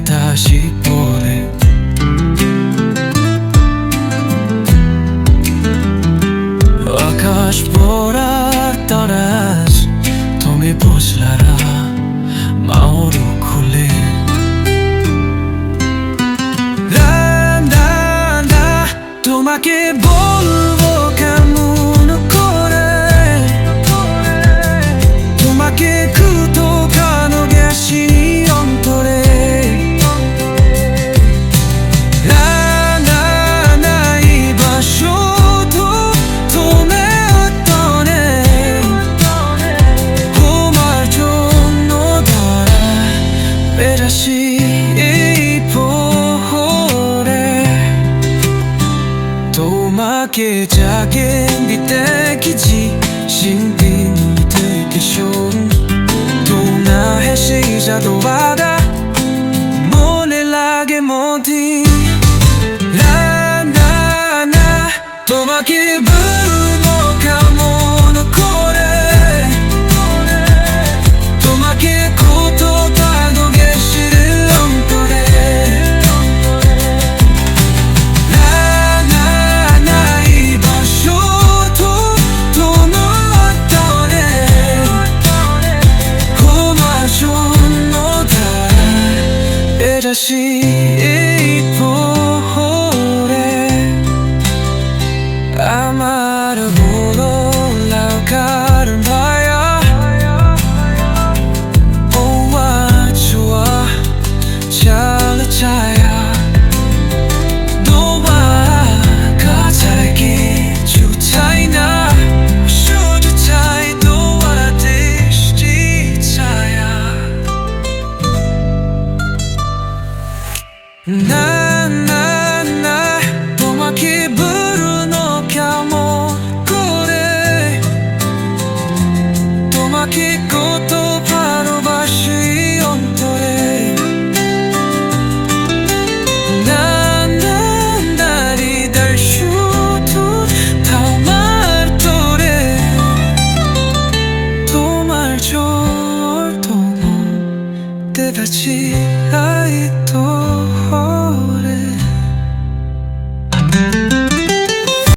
다시 보내 আকাশ পড়ার তারাজ তুমি বুঝলারা মাওরু খুলে তোমাকে বলবো কেমন করে তোমাকে কুতো কানো গেছি অন্তরে বা শুধু তুমি অন্তরে তোমার জন্য দাঁড়া বেরাসি তোমাকে জাগে দিতে গেছি 신비 눈뜨게 쇼 동나 해시자도 바다 몰래라게 모디 라나나 তোমাকে বুঝবো কেমন করে তোমাকে কত কাঁদো গেছি অন্তরে 다시 보래 아마를 보러 올라가는 바야 오와 좋아 잘자야 너와 가자기 주차이나 주차이 너와 대시지차야 나나나 তোমাকে 부르노 কেমন করে তোমাকে